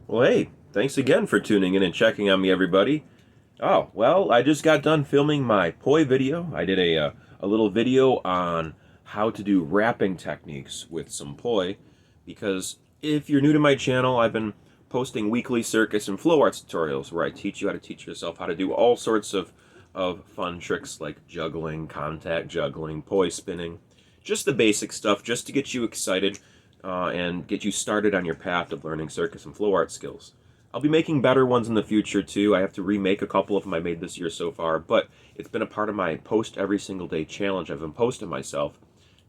Well, hey, thanks again for tuning in and checking on me, everybody. Oh, well, I just got done filming my poi video. I did a little video on how to do wrapping techniques with some poi, because if you're new to my channel, I've been posting weekly circus and flow arts tutorials where I teach you how to teach yourself how to do all sorts of fun tricks like juggling, contact juggling, poi spinning, just the basic stuff just to get you excited and get you started on your path of learning circus and flow art skills. I'll be making better ones in the future too. I have to remake a couple of them I made this year so far, but it's been a part of my post every single day challenge I've been posting myself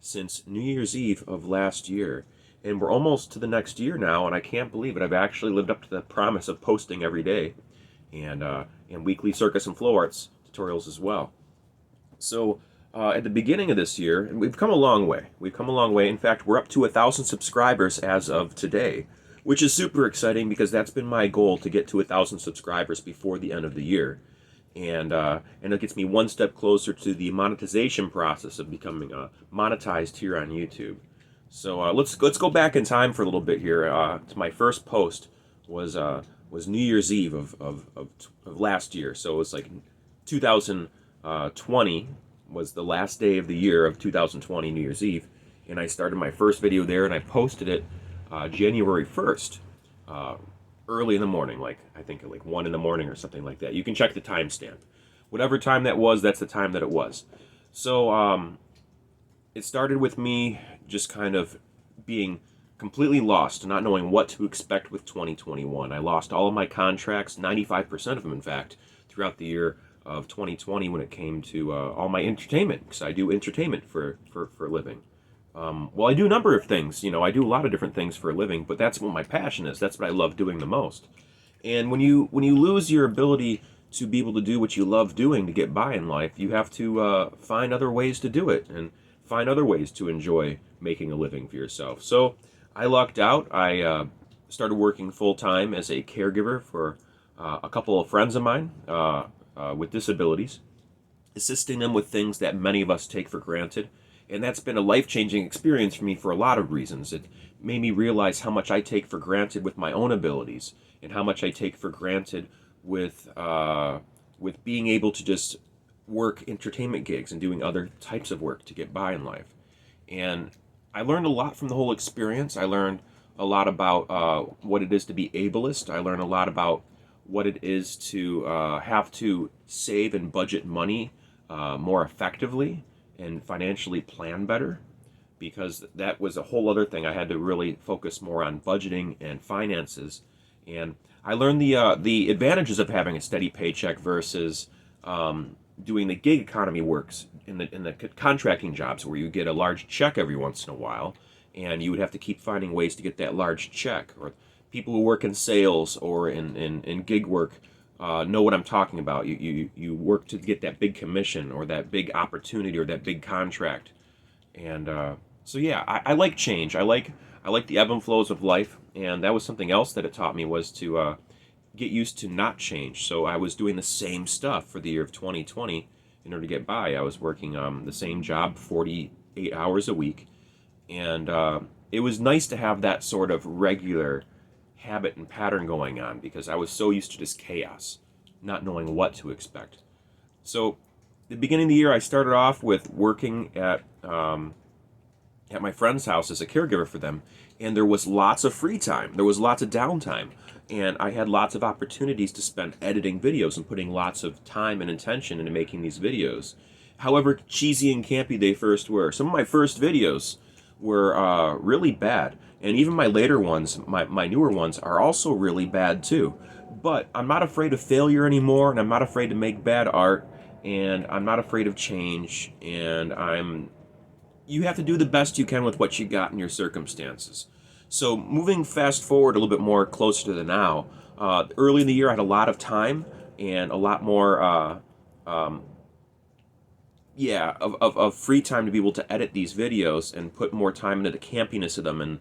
since New Year's Eve of last year. And we're almost to the next year now, and I can't believe it. I've actually lived up to the promise of posting every day and weekly circus and flow arts tutorials as well. So at the beginning of this year, and we've come a long way. We've come a long way. In fact, we're up to 1,000 subscribers as of today, which is super exciting because that's been my goal to get to 1,000 subscribers before the end of the year, and it gets me one step closer to the monetization process of becoming monetized here on YouTube. So let's go back in time for a little bit here. To my first post was New Year's Eve of last year. So it was like 2020 was the last day of the year of 2020, New Year's Eve, and I started my first video there, and I posted it January 1st, early in the morning, like I think like 1 in the morning or something like that. You can check the timestamp. Whatever time that was, that's the time that it was. So it started with me just kind of being completely lost, not knowing what to expect with 2021. I lost all of my contracts, 95% of them, in fact, throughout the year of 2020 when it came to all my entertainment, because I do entertainment for a living. Well, I do a number of things. You know, I do a lot of different things for a living, but that's what my passion is. That's what I love doing the most. And when you lose your ability to be able to do what you love doing to get by in life, you have to find other ways to do it and find other ways to enjoy making a living for yourself. So I lucked out. I started working full time as a caregiver for a couple of friends of mine with disabilities, assisting them with things that many of us take for granted. And that's been a life-changing experience for me for a lot of reasons. It made me realize how much I take for granted with my own abilities, and how much I take for granted with being able to just work entertainment gigs and doing other types of work to get by in life. And I learned a lot from the whole experience. I learned a lot about what it is to be ableist. I learned a lot about what it is to have to save and budget money more effectively and financially plan better, because that was a whole other thing. I had to really focus more on budgeting and finances, and I learned the advantages of having a steady paycheck versus doing the gig economy works in the contracting jobs where you get a large check every once in a while, and you would have to keep finding ways to get that large check. Or people who work in sales or in gig work know what I'm talking about. You work to get that big commission or that big opportunity or that big contract, and so yeah, I like change. I like the ebb and flows of life, and that was something else that it taught me, was to get used to not change. So I was doing the same stuff for the year of 2020 in order to get by. I was working the same job 48 hours a week, and it was nice to have that sort of regular habit and pattern going on, because I was so used to just chaos, not knowing what to expect. So, the beginning of the year, I started off with working at my friend's house as a caregiver for them, and there was lots of free time. There was lots of downtime, and I had lots of opportunities to spend editing videos and putting lots of time and intention into making these videos. However cheesy and campy they first were, some of my first videos were really bad, and even my later ones, my newer ones, are also really bad too. But I'm not afraid of failure anymore, and I'm not afraid to make bad art, and I'm not afraid of change, and you have to do the best you can with what you got in your circumstances. So moving fast forward a little bit more closer to the now, early in the year I had a lot of time and a lot more of free time to be able to edit these videos and put more time into the campiness of them, and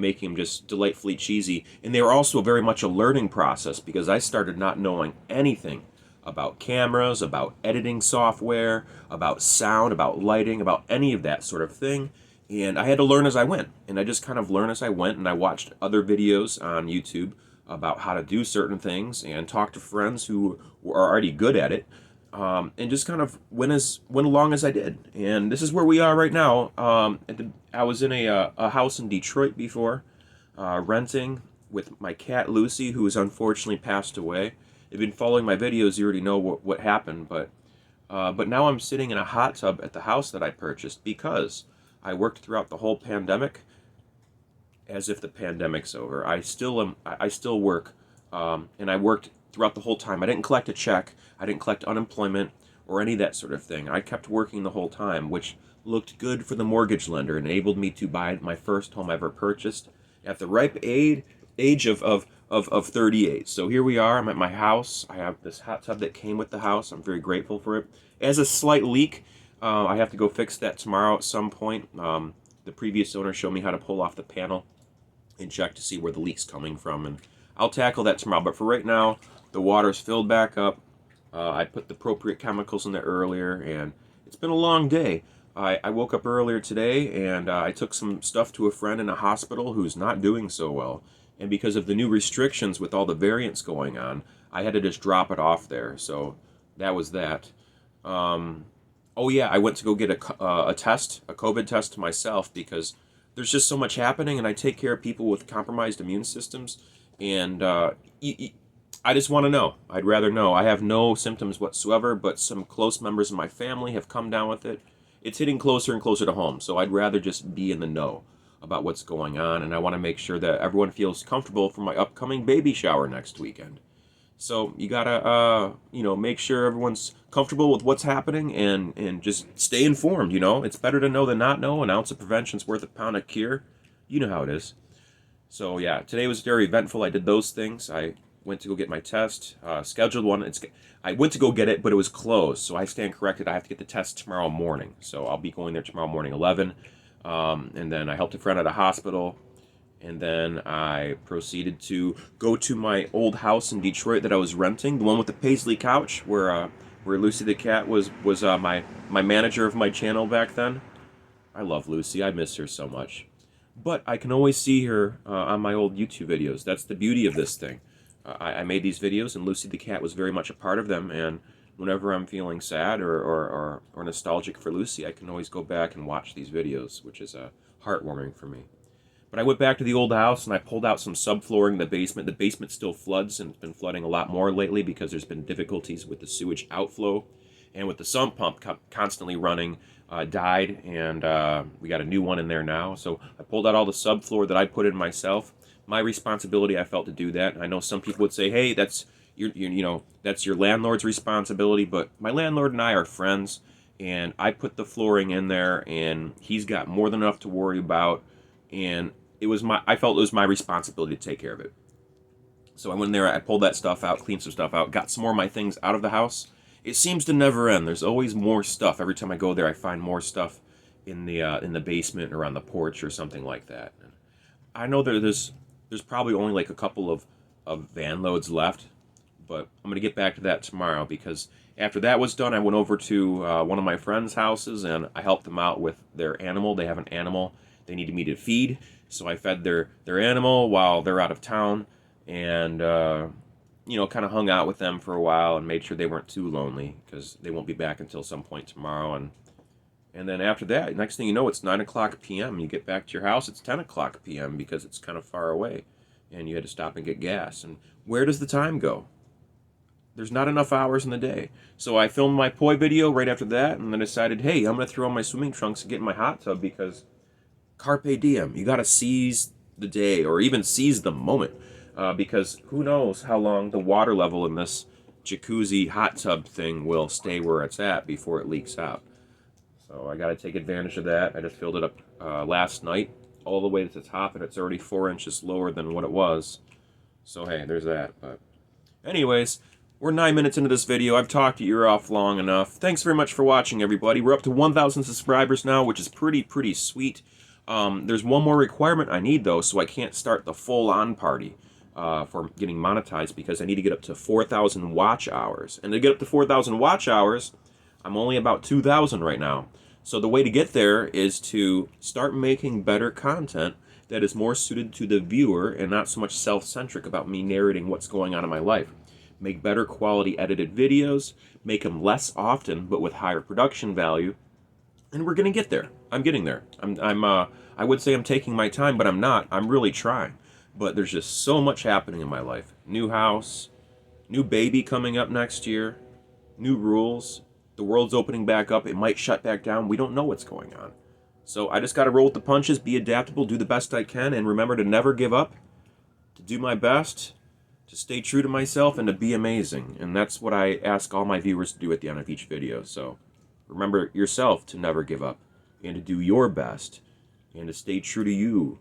making them just delightfully cheesy. And they were also very much a learning process, because I started not knowing anything about cameras, about editing software, about sound, about lighting, about any of that sort of thing. And I had to learn as I went. And I just kind of learned as I went, and I watched other videos on YouTube about how to do certain things and talk to friends who are already good at it, and just kind of went along as I did. And this is where we are right now. I was in a house in Detroit before, renting with my cat Lucy, who has unfortunately passed away. If you've been following my videos, you already know what happened, but now I'm sitting in a hot tub at the house that I purchased because I worked throughout the whole pandemic as if the pandemic's over. I still am. I still work, and I worked throughout the whole time. I didn't collect a check. I didn't collect unemployment or any of that sort of thing. I kept working the whole time, which looked good for the mortgage lender and enabled me to buy my first home I ever purchased at the ripe age of 38. So here we are. I'm at my house. I have this hot tub that came with the house. I'm very grateful for it. It has a slight leak. I have to go fix that tomorrow at some point. The previous owner showed me how to pull off the panel and check to see where the leak's coming from, and I'll tackle that tomorrow. But for right now, the water's filled back up. I put the appropriate chemicals in there earlier, and it's been a long day. I woke up earlier today, and I took some stuff to a friend in a hospital who's not doing so well. And because of the new restrictions with all the variants going on, I had to just drop it off there. So that was that. Oh yeah, I went to go get a test, a COVID test myself, because there's just so much happening, and I take care of people with compromised immune systems, and I just want to know. I'd rather know. I have no symptoms whatsoever, but some close members of my family have come down with it. It's hitting closer and closer to home, so I'd rather just be in the know about what's going on, and I want to make sure that everyone feels comfortable for my upcoming baby shower next weekend. So you gotta, make sure everyone's comfortable with what's happening, and just stay informed. It's better to know than not know. An ounce of prevention's worth a pound of cure. You know how it is. So yeah, today was very eventful. I did those things. I went to go get my test, scheduled one. I went to go get it, but it was closed. So I stand corrected. I have to get the test tomorrow morning. So I'll be going there tomorrow morning, 11. And then I helped a friend at a hospital. And then I proceeded to go to my old house in Detroit that I was renting, the one with the paisley couch, where Lucy the cat was my manager of my channel back then. I love Lucy. I miss her so much. But I can always see her on my old YouTube videos. That's the beauty of this thing. I made these videos, and Lucy the cat was very much a part of them. And whenever I'm feeling sad or nostalgic for Lucy, I can always go back and watch these videos, which is heartwarming for me. But I went back to the old house, and I pulled out some subflooring in the basement. The basement still floods, and it's been flooding a lot more lately because there's been difficulties with the sewage outflow. And with the sump pump constantly running, died, and we got a new one in there now. So I pulled out all the subfloor that I put in myself. My responsibility, I felt, to do that. And I know some people would say, hey, that's that's your landlord's responsibility. But my landlord and I are friends, and I put the flooring in there, and he's got more than enough to worry about. And I felt it was my responsibility to take care of it. So I went in there, I pulled that stuff out, cleaned some stuff out, got some more of my things out of the house. It seems to never end. There's always more stuff. Every time I go there, I find more stuff in the basement or on the porch or something like that. And I know there's probably only like a couple of van loads left, but I'm going to get back to that tomorrow, because after that was done, I went over to one of my friends' houses, and I helped them out with their animal. They have an animal they needed me to feed, so I fed their animal while they're out of town, and kind of hung out with them for a while and made sure they weren't too lonely, because they won't be back until some point tomorrow. And then after that, next thing you know, it's 9 o'clock p.m. You get back to your house, it's 10 o'clock p.m. because it's kind of far away, and you had to stop and get gas. And where does the time go? There's not enough hours in the day. So I filmed my poi video right after that, and then decided, hey, I'm going to throw on my swimming trunks and get in my hot tub, because carpe diem. You got to seize the day, or even seize the moment, because who knows how long the water level in this jacuzzi hot tub thing will stay where it's at before it leaks out. So I got to take advantage of that. I just filled it up last night all the way to the top, and it's already 4 inches lower than what it was. So hey, there's that. But anyways, we're 9 minutes into this video. I've talked your ear off long enough. Thanks very much for watching, everybody. We're up to 1,000 subscribers now, which is pretty sweet. There's one more requirement I need, though, so I can't start the full-on party for getting monetized, because I need to get up to 4,000 watch hours. And to get up to 4,000 watch hours, I'm only about 2,000 right now. So the way to get there is to start making better content that is more suited to the viewer and not so much self-centric about me narrating what's going on in my life. Make better quality edited videos, make them less often but with higher production value, and we're gonna get there. I'm getting there. I would say I'm taking my time, but I'm not. I'm really trying. But there's just so much happening in my life. New house, new baby coming up next year, new rules. The world's opening back up. It might shut back down. We don't know what's going on. So I just got to roll with the punches, be adaptable, do the best I can, and remember to never give up, to do my best, to stay true to myself, and to be amazing. And that's what I ask all my viewers to do at the end of each video. So remember yourself to never give up, and to do your best, and to stay true to you,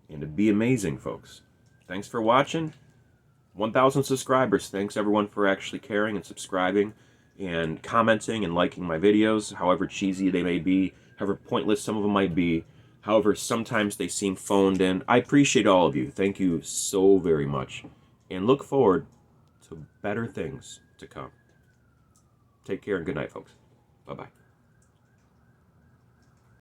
and to be amazing, folks. Thanks for watching. 1,000 subscribers. Thanks everyone for actually caring and subscribing and commenting and liking my videos, however cheesy they may be, however pointless some of them might be, however sometimes they seem phoned in. I appreciate all of you. Thank you so very much. And look forward to better things to come. Take care and good night, folks. Bye-bye.